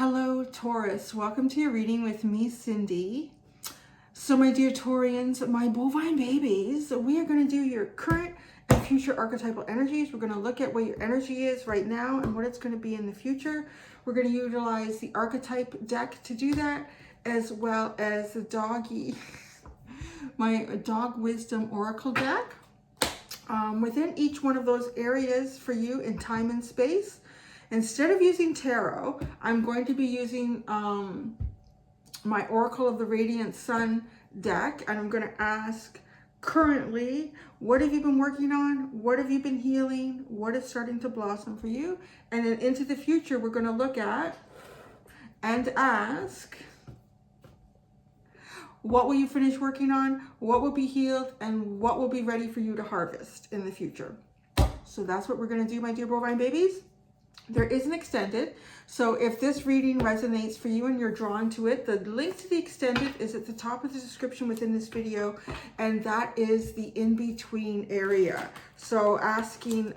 Hello, Taurus. Welcome to your reading with me, Cindy. So my dear Taurians, my bovine babies, we are going to do your current and future archetypal energies. We're going to look at what your energy is right now and what it's going to be in the future. We're going to utilize the archetype deck to do that, as well as the doggy, my dog wisdom oracle deck. Within each one of those areas for you in time and space, instead of using tarot, I'm going to be using my Oracle of the Radiant Sun deck, and I'm going to ask currently, what have you been working on? What have you been healing? What is starting to blossom for you? And then into the future, we're going to look at and ask, what will you finish working on? What will be healed? And what will be ready for you to harvest in the future? So that's what we're going to do, my dear bovine babies. There is an extended, so if this reading resonates for you and you're drawn to it, the link to the extended is at the top of the description within this video, and that is the in-between area. So asking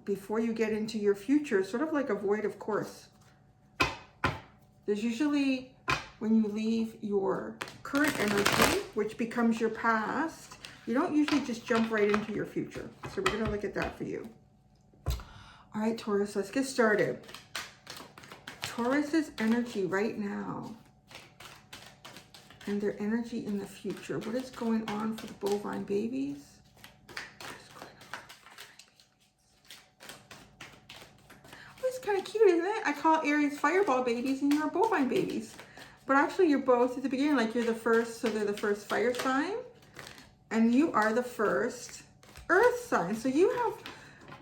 before you get into your future, sort of like a void of course. There's usually, when you leave your current energy, which becomes your past, you don't usually just jump right into your future. So we're going to look at that for you. All right, Taurus, let's get started. Taurus's energy right now and their energy in the future. What is going on for the bovine babies? Oh, it's kind of cute, isn't it? I call Aries fireball babies and you're bovine babies. But actually you're both at the beginning, like you're the first, so they're the first fire sign. And you are the first earth sign. So you have...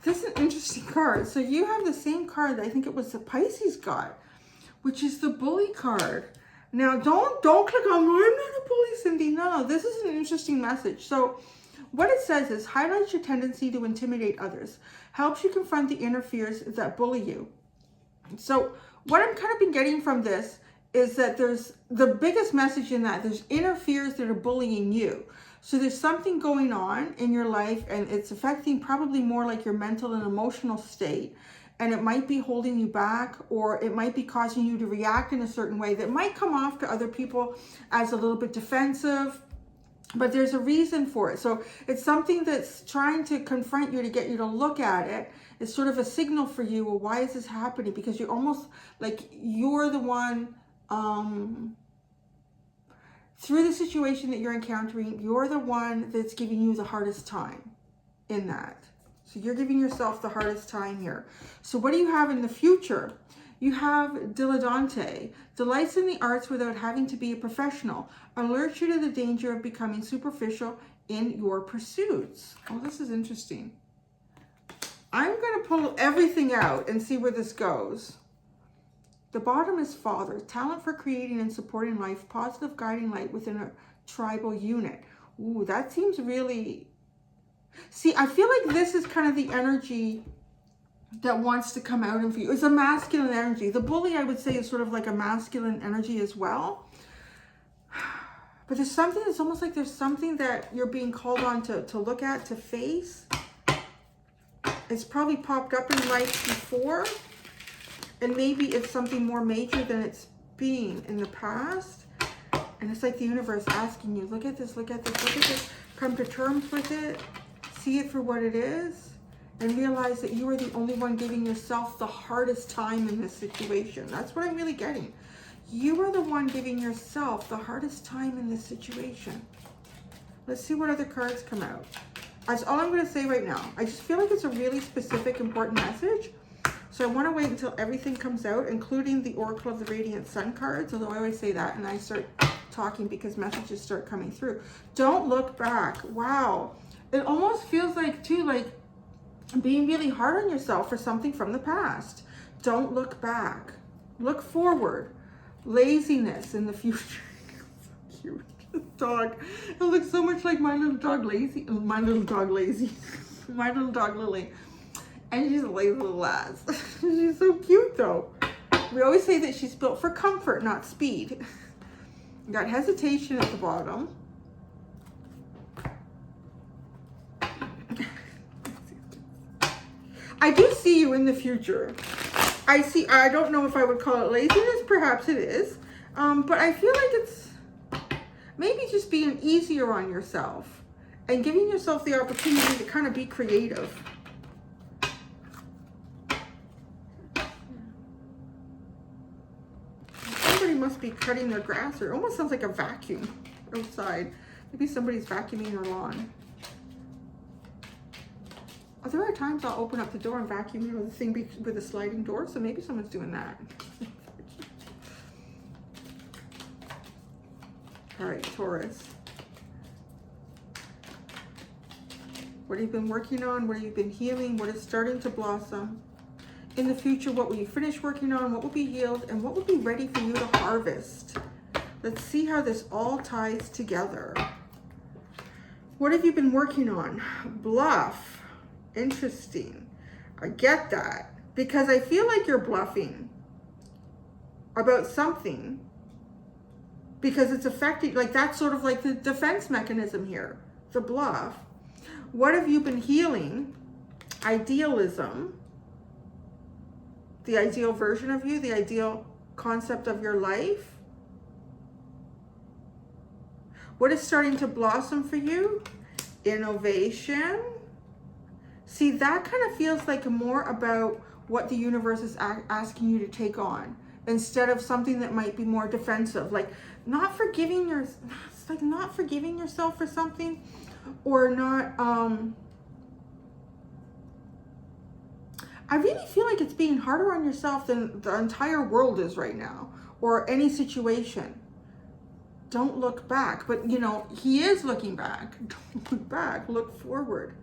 This is an interesting card. So you have the same card that I think it was the Pisces got, which is the bully card. Now, don't click on, I'm not a bully, Cindy. No, this is an interesting message. So what it says is, highlights your tendency to intimidate others, helps you confront the inner fears that bully you. So what I'm kind of been getting from this is that there's the biggest message in that there's inner fears that are bullying you. So there's something going on in your life and it's affecting probably more like your mental and emotional state. And it might be holding you back, or it might be causing you to react in a certain way that might come off to other people as a little bit defensive, but there's a reason for it. So it's something that's trying to confront you, to get you to look at it. It's sort of a signal for you, well, why is this happening? Because you're almost like you're the one, through the situation that you're encountering, you're the one that's giving you the hardest time in that. So you're giving yourself the hardest time here. So what do you have in the future? You have dilettante, delights in the arts without having to be a professional, alerts you to the danger of becoming superficial in your pursuits. Oh, this is interesting. I'm going to pull everything out and see where this goes. The bottom is father, talent for creating and supporting life, positive guiding light within a tribal unit. Ooh, that seems really... See, I feel like this is kind of the energy that wants to come out of you. It's a masculine energy. The bully, I would say, is sort of like a masculine energy as well. But there's something, it's almost like there's something that you're being called on to look at, to face. It's probably popped up in life before. And maybe it's something more major than it's been in the past. And it's like the universe asking you, look at this, look at this, look at this. Come to terms with it. See it for what it is. And realize that you are the only one giving yourself the hardest time in this situation. That's what I'm really getting. You are the one giving yourself the hardest time in this situation. Let's see what other cards come out. That's all I'm going to say right now. I just feel like it's a really specific, important message. So I want to wait until everything comes out, including the Oracle of the Radiant Sun cards, although I always say that and I start talking because messages start coming through. Don't look back. Wow. It almost feels like, too, like being really hard on yourself for something from the past. Don't look back. Look forward. Laziness in the future. So cute. Dog. It looks so much like my little dog Lazy. My little dog Lazy. My little dog Lily. And she's a lazy little ass. She's so cute though. We always say that she's built for comfort, not speed. You got hesitation at the bottom. I do see you in the future. I don't know if I would call it laziness. Perhaps it is. But I feel like it's maybe just being easier on yourself and giving yourself the opportunity to kind of be creative. Somebody must be cutting their grass, or it almost sounds like a vacuum outside. Maybe somebody's vacuuming their lawn. There are times I'll open up the door and vacuum, you know, the thing with a sliding door, so maybe someone's doing that. All right, Taurus. What have you been working on? What have you been healing? What is starting to blossom? In the future, what will you finish working on? What will be healed? And what will be ready for you to harvest? Let's see how this all ties together. What have you been working on? Bluff. Interesting. I get that. Because I feel like you're bluffing about something. Because it's affecting, like that's sort of like the defense mechanism here. The bluff. What have you been healing? Idealism. The ideal version of you. The ideal concept of your life. What is starting to blossom for you? Innovation. See, that kind of feels like more about what the universe is asking you to take on, instead of something that might be more defensive, like not forgiving yourself for something, or not. I really feel like it's being harder on yourself than the entire world is right now, or any situation. Don't look back, but you know, he is looking back. Don't look back, look forward.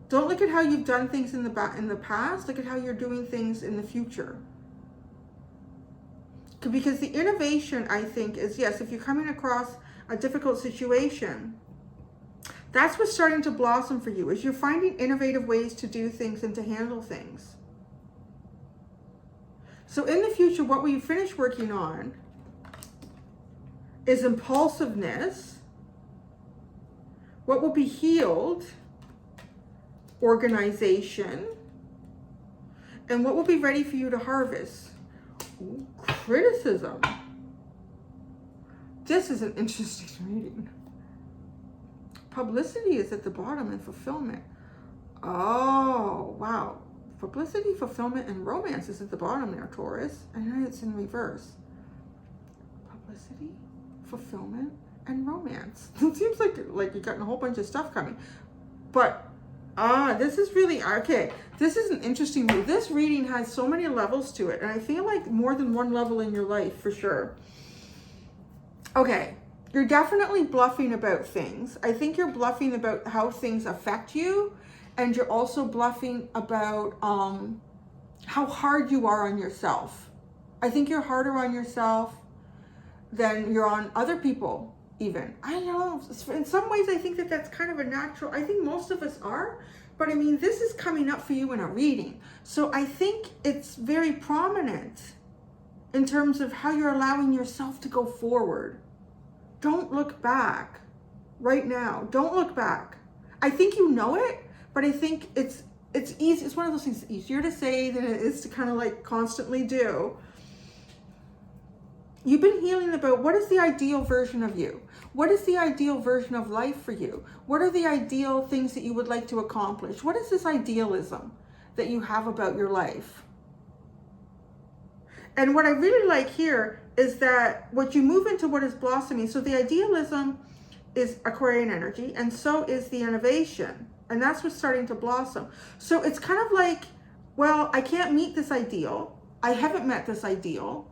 Don't look at how you've done things in the past, look at how you're doing things in the future. Because the innovation, I think, is, yes, if you're coming across a difficult situation, that's what's starting to blossom for you, is you're finding innovative ways to do things and to handle things. So in the future, what will you finish working on is impulsiveness. What will be healed? Organization. And what will be ready for you to harvest? Ooh, criticism. This is an interesting reading. Publicity is at the bottom, and fulfillment. Oh, wow. Publicity, fulfillment, and romance is at the bottom there, Taurus. And then it's in reverse. Publicity, fulfillment, and romance. It seems like you're getting a whole bunch of stuff coming. But this is really, okay, this is an interesting read. This reading has so many levels to it, and I feel like more than one level in your life, for sure. Okay, you're definitely bluffing about things. I think you're bluffing about how things affect you, and you're also bluffing about how hard you are on yourself. I think you're harder on yourself than you're on other people. Even, I don't know, in some ways I think that that's kind of a natural, I think most of us are, but I mean, this is coming up for you in a reading. So I think it's very prominent in terms of how you're allowing yourself to go forward. Don't look back right now. Don't look back. I think you know it, but I think it's easy. It's one of those things easier to say than it is to kind of like constantly do. You've been healing about what is the ideal version of you? What is the ideal version of life for you? What are the ideal things that you would like to accomplish? What is this idealism that you have about your life? And what I really like here is that what you move into what is blossoming. So the idealism is Aquarian energy, and so is the innovation. And that's what's starting to blossom. So it's kind of like, well, I can't meet this ideal. I haven't met this ideal.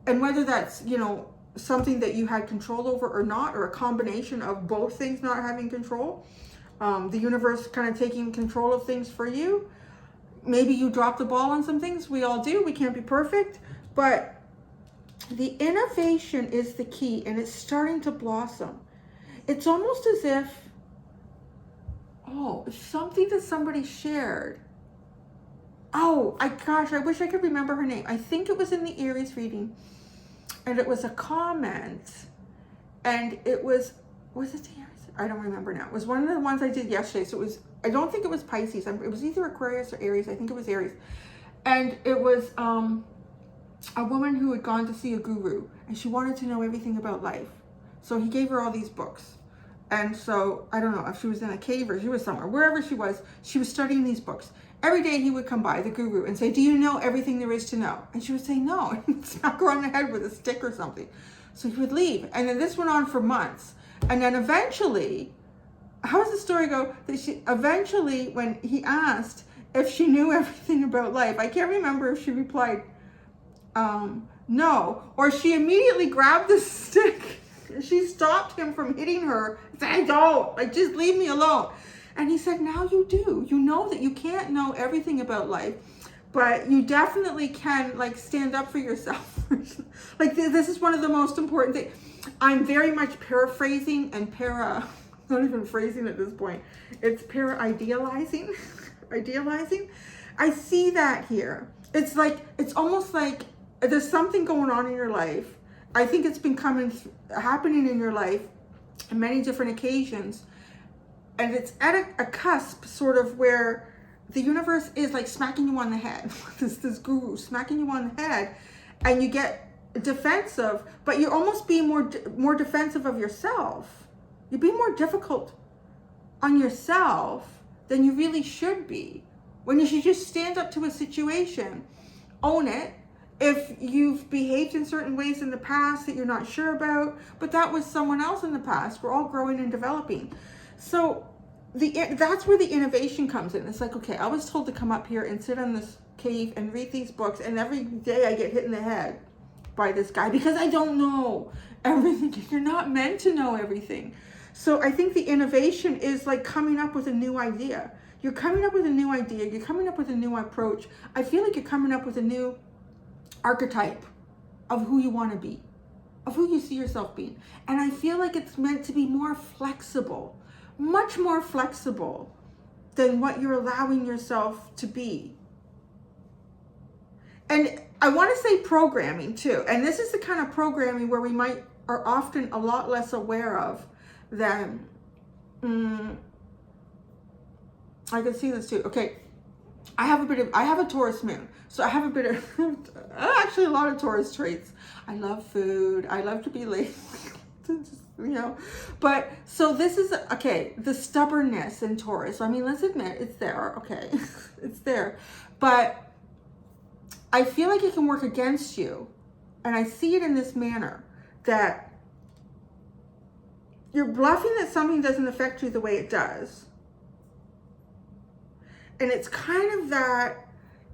And whether that's, you know, something that you had control over or not, or a combination of both things not having control, the universe kind of taking control of things for you. Maybe you drop the ball on some things. We all do. We can't be perfect. But the innovation is the key, and it's starting to blossom. It's almost as if, something that somebody shared. Gosh, I wish I could remember her name. I think it was in the Aries reading, and it was a comment, and it was it the Aries? I don't remember now. It was one of the ones I did yesterday. So it was, I don't think it was Pisces. It was either Aquarius or Aries. I think it was Aries. And it was a woman who had gone to see a guru, and she wanted to know everything about life. So he gave her all these books. And so, I don't know if she was in a cave or she was somewhere, wherever she was studying these books. Every day he would come by, the guru, and say, do you know everything there is to know? And she would say, no, and smack her on the head with a stick or something. So he would leave. And then this went on for months. And then eventually, how does the story go? That eventually, when he asked if she knew everything about life, I can't remember if she replied, no, or she immediately grabbed the stick. She stopped him from hitting her and said, don't, like, just leave me alone. And he said, now you do. You know that you can't know everything about life, but you definitely can, like, stand up for yourself. Like, this is one of the most important things. I'm very much paraphrasing and not even phrasing at this point. It's idealizing. Idealizing. I see that here. It's like, it's almost like there's something going on in your life. I think it's been happening in your life on many different occasions. And it's at a cusp, sort of, where the universe is like smacking you on the head. this guru smacking you on the head, and you get defensive, but you're almost being more defensive of yourself. You're being more difficult on yourself than you really should be. When you should just stand up to a situation, own it. If you've behaved in certain ways in the past that you're not sure about, but that was someone else in the past. We're all growing and developing. So that's where the innovation comes in. It's like, okay, I was told to come up here and sit on this cave and read these books, and every day I get hit in the head by this guy because I don't know everything. You're not meant to know everything. So I think the innovation is like coming up with a new idea. You're coming up with a new idea. You're coming up with a new approach. I feel like you're coming up with a new archetype of who you want to be, of who you see yourself being. And I feel like it's meant to be more flexible, much more flexible than what you're allowing yourself to be. And I want to say programming too. And this is the kind of programming where we are often a lot less aware of than, I can see this too. Okay. I have a Taurus moon. So I have a bit of, actually a lot of Taurus traits. I love food. I love to be late, but so this is, okay, the stubbornness in Taurus. I mean, let's admit it's there. Okay. It's there, but I feel like it can work against you. And I see it in this manner that you're bluffing that something doesn't affect you the way it does. And it's kind of that,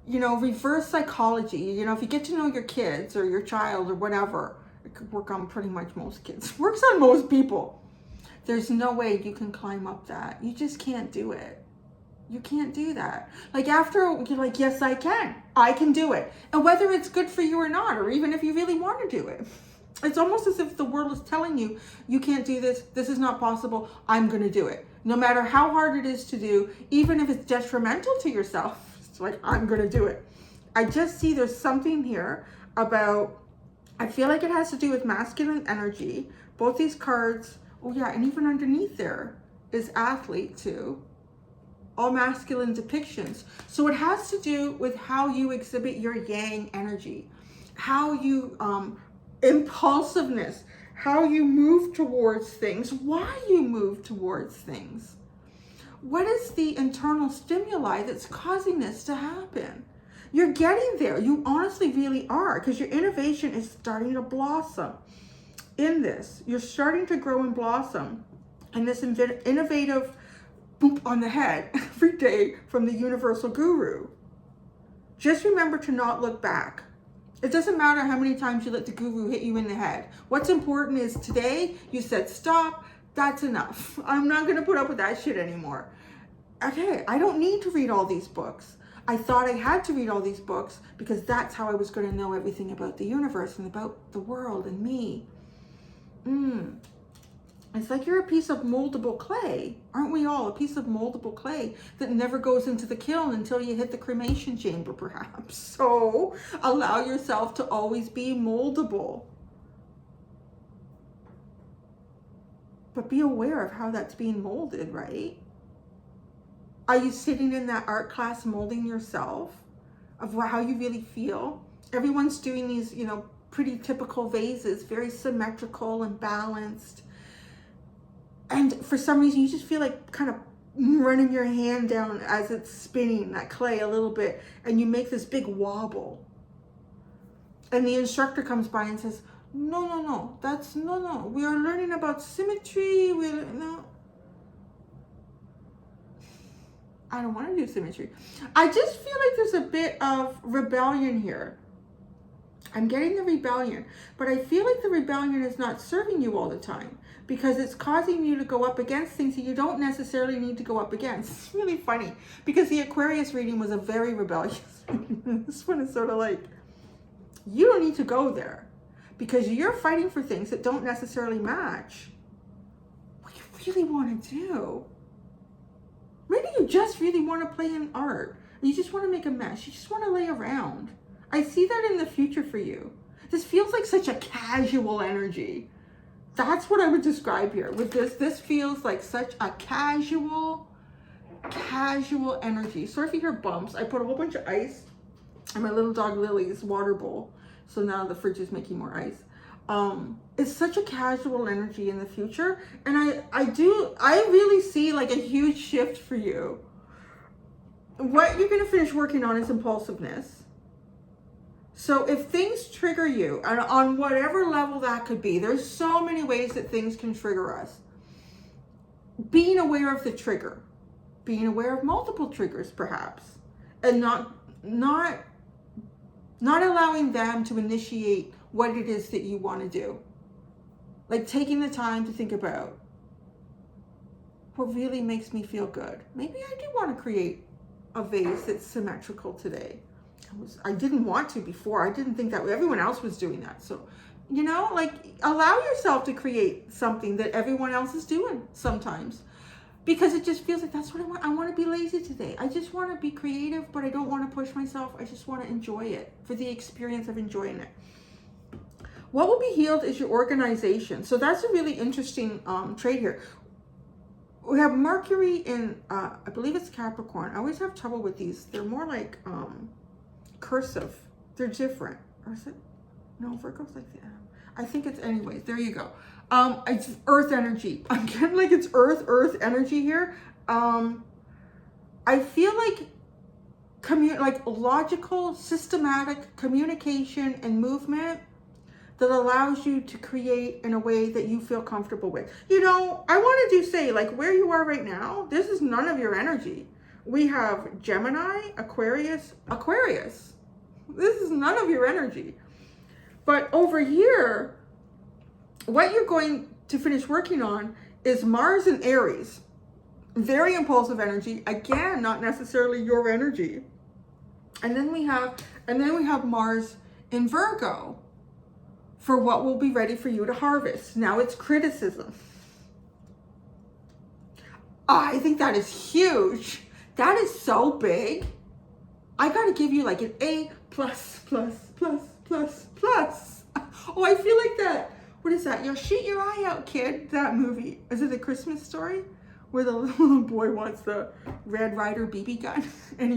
reverse psychology. If you get to know your kids or your child or whatever, it could work on pretty much most kids. It works on most people. There's no way you can climb up that. You just can't do it. You can't do that. Like, after you're like, yes, I can. I can do it. And whether it's good for you or not, or even if you really want to do it, it's almost as if the world is telling you, you can't do this. This is not possible. I'm going to do it. No matter how hard it is to do, even if it's detrimental to yourself, it's like, I'm going to do it. I just see there's something here about, I feel like it has to do with masculine energy. Both these cards, oh yeah, and even underneath there is athlete too. All masculine depictions. So it has to do with how you exhibit your yang energy, how you, impulsiveness, how you move towards things, why you move towards things. What is the internal stimuli that's causing this to happen? You're getting there. You honestly really are, because your innovation is starting to blossom in this. You're starting to grow and blossom in this innovative boop on the head every day from the universal guru. Just remember to not look back. It doesn't matter how many times you let the guru hit you in the head. What's important is today you said, stop, that's enough. I'm not going to put up with that shit anymore. Okay, I don't need to read all these books. I thought I had to read all these books because that's how I was going to know everything about the universe and about the world and me. It's like you're a piece of moldable clay. Aren't we all a piece of moldable clay that never goes into the kiln until you hit the cremation chamber, perhaps? So allow yourself to always be moldable. But be aware of how that's being molded, right? Are you sitting in that art class molding yourself? of how you really feel. Everyone's doing these, you know, pretty typical vases, very symmetrical and balanced. And for some reason, you just feel like kind of running your hand down as it's spinning that clay a little bit, and you make this big wobble. And the instructor comes by and says, no, that's, no. We are learning about symmetry. No. I don't want to do symmetry. I just feel like there's a bit of rebellion here. I'm getting the rebellion, but I feel like the rebellion is not serving you all the time, because it's causing you to go up against things that you don't necessarily need to go up against. It's really funny, because the Aquarius reading was a very rebellious reading. This one is sort of like, you don't need to go there, because you're fighting for things that don't necessarily match what you really want to do. Maybe you just really want to play in art. You just want to make a mess. You just want to lay around. I see that in the future for you. This feels like such a casual energy. That's what I would describe here with this. This feels like such a casual energy. Sorry if you hear bumps. I put a whole bunch of ice in my little dog Lily's water bowl. So now the fridge is making more ice. It's such a casual energy in the future. And I really see like a huge shift for you. What you're going to finish working on is impulsiveness. So if things trigger you, and on whatever level that could be, there's so many ways that things can trigger us. Being aware of the trigger, being aware of multiple triggers perhaps, and not allowing them to initiate what it is that you want to do. Like taking the time to think about what really makes me feel good. Maybe I do want to create a vase that's symmetrical today. I didn't want to before. I didn't think that everyone else was doing that. So, you know, like allow yourself to create something that everyone else is doing sometimes, because it just feels like that's what I want. I want to be lazy today. I just want to be creative, but I don't want to push myself. I just want to enjoy it for the experience of enjoying it. What will be healed is your organization. So that's a really interesting trait here. We have Mercury in, I believe it's Capricorn. I always have trouble with these. They're more like cursive. They're different. Or is it? No, Virgo's like that. I think it's, anyways, there you go. It's earth energy. I'm getting like it's earth energy here. I feel like logical, systematic communication and movement that allows you to create in a way that you feel comfortable with. You know, I wanted to say, like, where you are right now, this is none of your energy. We have Gemini, Aquarius. This is none of your energy. But over here, what you're going to finish working on is Mars and Aries. Very impulsive energy. Again, not necessarily your energy. And then we have Mars in Virgo for what will be ready for you to harvest. Now it's criticism. I think that is huge. That is so big. I got to give you like an A++++++. Oh, I feel like that. What is that? You'll shoot your eye out, kid. That movie. Is it The Christmas Story? Where the little boy wants the Red Ryder BB gun. And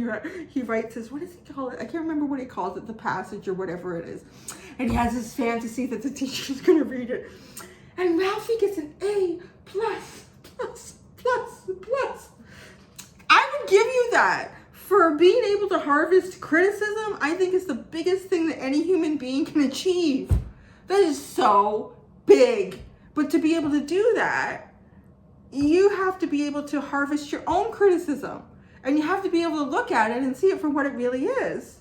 he writes his, what does he call it? I can't remember what he calls it, the passage or whatever it is. And he has this fantasy that the teacher's going to read it. And Ralphie gets an A+++++. I would give you that. For being able to harvest criticism, I think is the biggest thing that any human being can achieve. That is so big. But to be able to do that, you have to be able to harvest your own criticism. And you have to be able to look at it and see it for what it really is.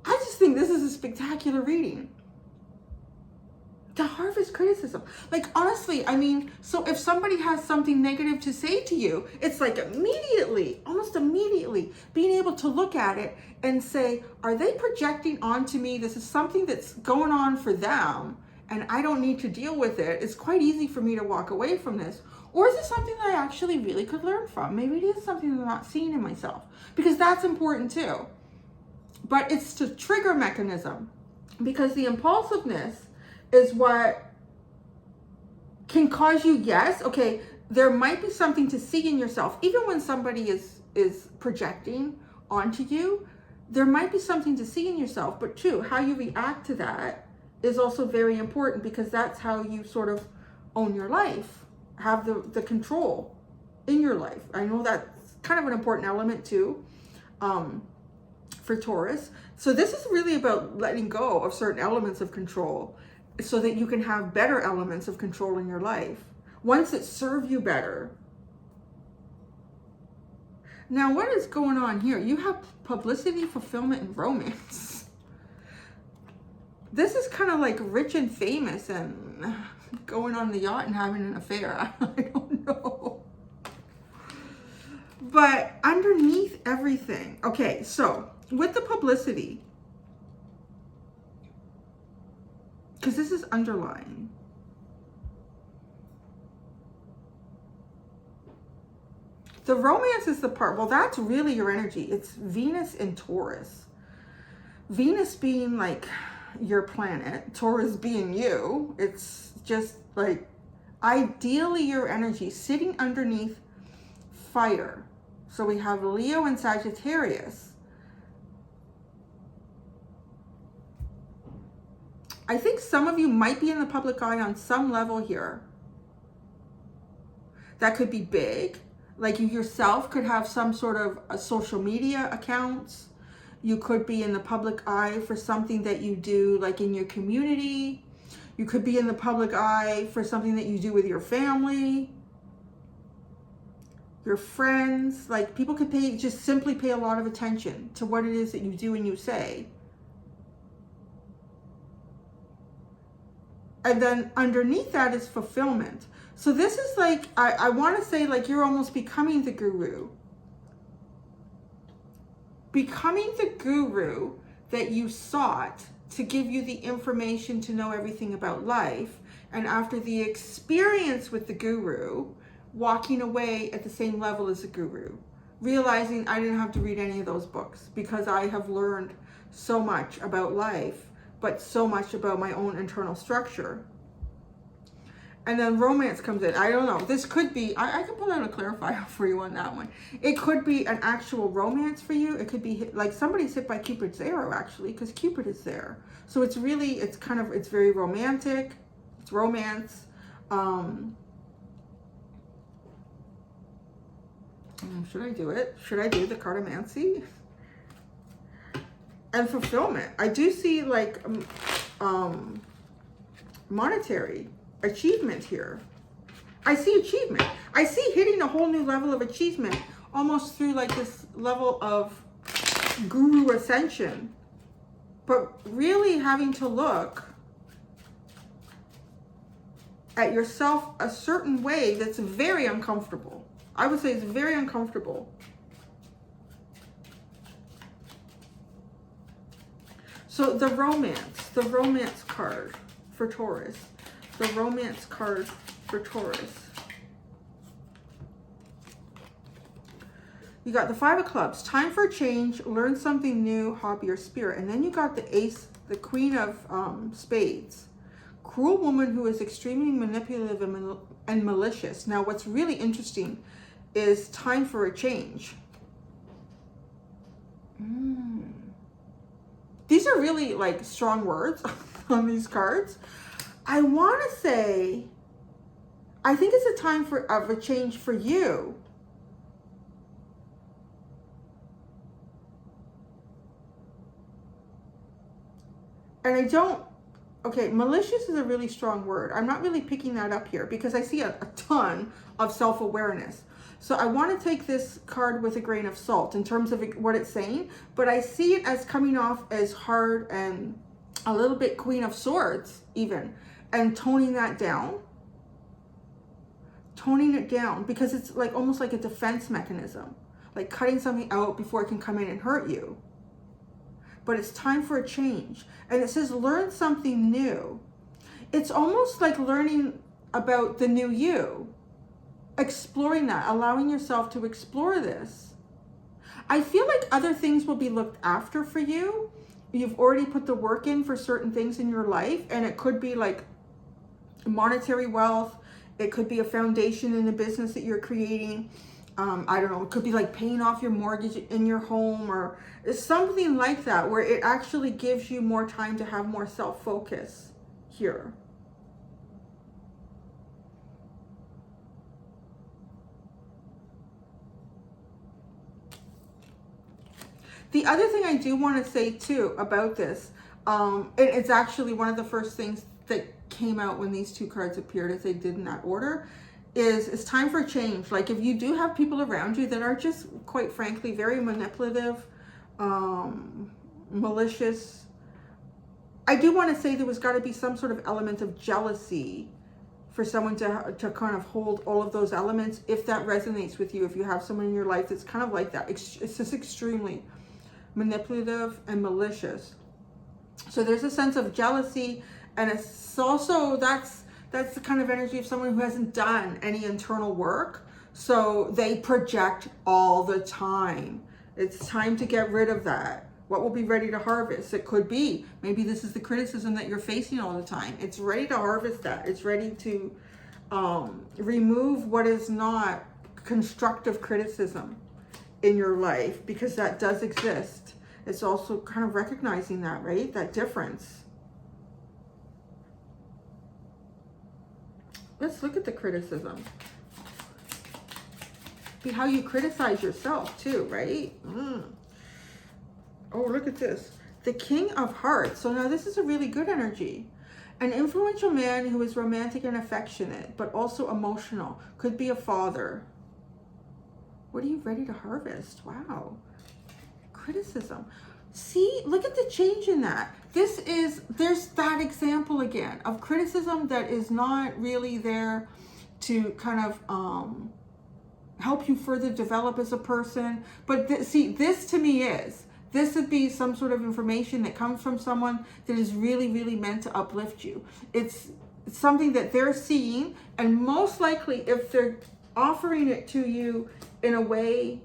I just think this is a spectacular reading. To harvest criticism. Like, honestly, I mean, so if somebody has something negative to say to you, it's like almost immediately, being able to look at it and say, are they projecting onto me? This is something that's going on for them, and I don't need to deal with it. It's quite easy for me to walk away from this. Or is it something that I actually really could learn from? Maybe it is something that I'm not seeing in myself, because that's important too. But it's the trigger mechanism, because the impulsiveness is what can cause you, yes, okay, there might be something to see in yourself, even when somebody is projecting onto you, there might be something to see in yourself, but too, how you react to that is also very important, because that's how you sort of own your life, have the control in your life. I know that's kind of an important element too, for Taurus. So this is really about letting go of certain elements of control so that you can have better elements of control in your life, ones that serve you better. Now, what is going on here? You have publicity, fulfillment, and romance. This is kind of like rich and famous and going on the yacht and having an affair. I don't know. But underneath everything, okay, so with the publicity, because this is underlying, the romance is the part, well, that's really your energy. It's Venus in Taurus. Venus being like your planet, Taurus being you. It's just like ideally your energy sitting underneath fire. So we have Leo and Sagittarius. I think some of you might be in the public eye on some level here. That could be big. Like you yourself could have some sort of a social media accounts. You could be in the public eye for something that you do like in your community. You could be in the public eye for something that you do with your family, your friends. Like people could just simply pay a lot of attention to what it is that you do and you say. And then underneath that is fulfillment. So this is like, I want to say like you're almost becoming the guru. Becoming the guru that you sought to give you the information to know everything about life. And after the experience with the guru, walking away at the same level as the guru. Realizing I didn't have to read any of those books because I have learned so much about life, but so much about my own internal structure. And then romance comes in. I don't know. This could be, I can pull out a clarifier for you on that one. It could be an actual romance for you. It could be like somebody's hit by Cupid's arrow, actually, because Cupid is there. So it's really, it's very romantic. It's romance. Should I do it? Should I do the cartomancy? And fulfillment. I do see like monetary achievement here. I see achievement. I see hitting a whole new level of achievement, almost through like this level of guru ascension, but really having to look at yourself a certain way that's very uncomfortable. I would say it's very uncomfortable. So the romance card for Taurus. The romance card for Taurus. You got the 5 of Clubs. Time for change. Learn something new. Hobby or spirit. And then you got the Ace, the Queen of Spades. Cruel woman who is extremely manipulative and malicious. Now, what's really interesting is time for a change. These are really like strong words on these cards. I want to say, I think it's a time of a change for you. And I don't, okay, malicious is a really strong word. I'm not really picking that up here because I see a ton of self-awareness. So I want to take this card with a grain of salt in terms of what it's saying, but I see it as coming off as hard and a little bit Queen of Swords even, and toning that down. Toning it down because it's like almost like a defense mechanism, like cutting something out before it can come in and hurt you. But it's time for a change. And it says learn something new. It's almost like learning about the new you. Exploring that, allowing yourself to explore this. I feel like other things will be looked after for you. You've already put the work in for certain things in your life, and it could be like monetary wealth. It could be a foundation in a business that you're creating. I don't know, it could be like paying off your mortgage in your home, or something like that, where it actually gives you more time to have more self-focus here. The other thing I do want to say too about this, it's actually one of the first things that came out when these two cards appeared, as they did in that order, is it's time for change. Like if you do have people around you that are just, quite frankly, very manipulative, malicious, I do want to say there was got to be some sort of element of jealousy for someone to kind of hold all of those elements, if that resonates with you. If you have someone in your life that's kind of like that, it's just extremely manipulative and malicious. So there's a sense of jealousy, and it's also, that's the kind of energy of someone who hasn't done any internal work, so they project all the time. It's time to get rid of that. What will be ready to harvest? It could be, maybe this is the criticism that you're facing all the time. It's ready to harvest that. It's ready to remove what is not constructive criticism in your life, because that does exist. It's also kind of recognizing that, right? That difference. Let's look at the criticism. Be how you criticize yourself too, right? Oh, look at this. The King of Hearts. So now this is a really good energy. An influential man who is romantic and affectionate, but also emotional. Could be a father. What are you ready to harvest? Wow. Criticism. See, look at the change in that. There's that example again of criticism that is not really there to kind of help you further develop as a person. But see, this to me this would be some sort of information that comes from someone that is really, really meant to uplift you. It's something that they're seeing, and most likely if they're offering it to you in a way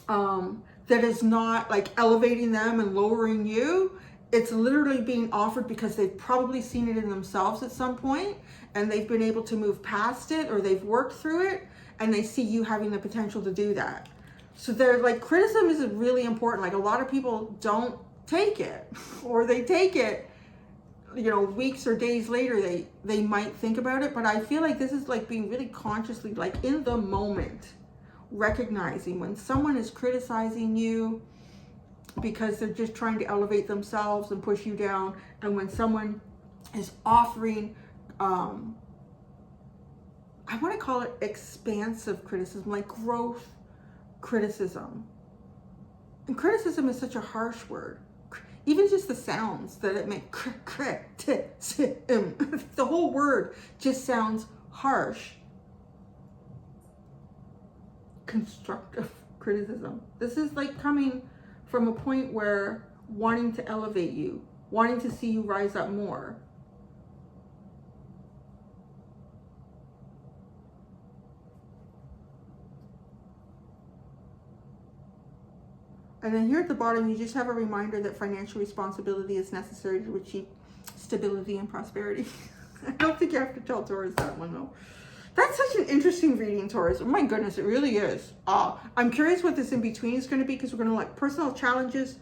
that is not like elevating them and lowering you, it's literally being offered because they've probably seen it in themselves at some point, and they've been able to move past it, or they've worked through it, and they see you having the potential to do that. So they're like, criticism is really important. Like a lot of people don't take it, or they take it, you know, weeks or days later, they might think about it. But I feel like this is like being really consciously, like in the moment, recognizing when someone is criticizing you because they're just trying to elevate themselves and push you down, and when someone is offering I want to call it expansive criticism, like growth criticism. And criticism is such a harsh word. Even just the sounds that it makes, the whole word just sounds harsh. Constructive criticism. This is like coming from a point where wanting to elevate you, wanting to see you rise up more. And then here at the bottom, you just have a reminder that financial responsibility is necessary to achieve stability and prosperity. I don't think you have to tell Taurus that one though. That's such an interesting reading, Taurus. Oh my goodness, it really is. I'm curious what this in between is going to be, because we're going to like personal challenges,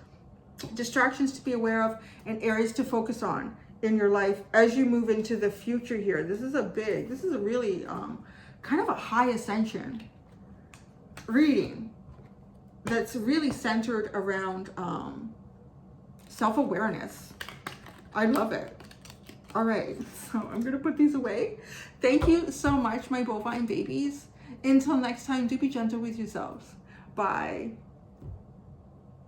distractions to be aware of, and areas to focus on in your life as you move into the future here. This is a really kind of a high ascension reading that's really centered around self-awareness. I love it. All right, so I'm gonna put these away. Thank you so much, my bovine babies. Until next time, do be gentle with yourselves. Bye.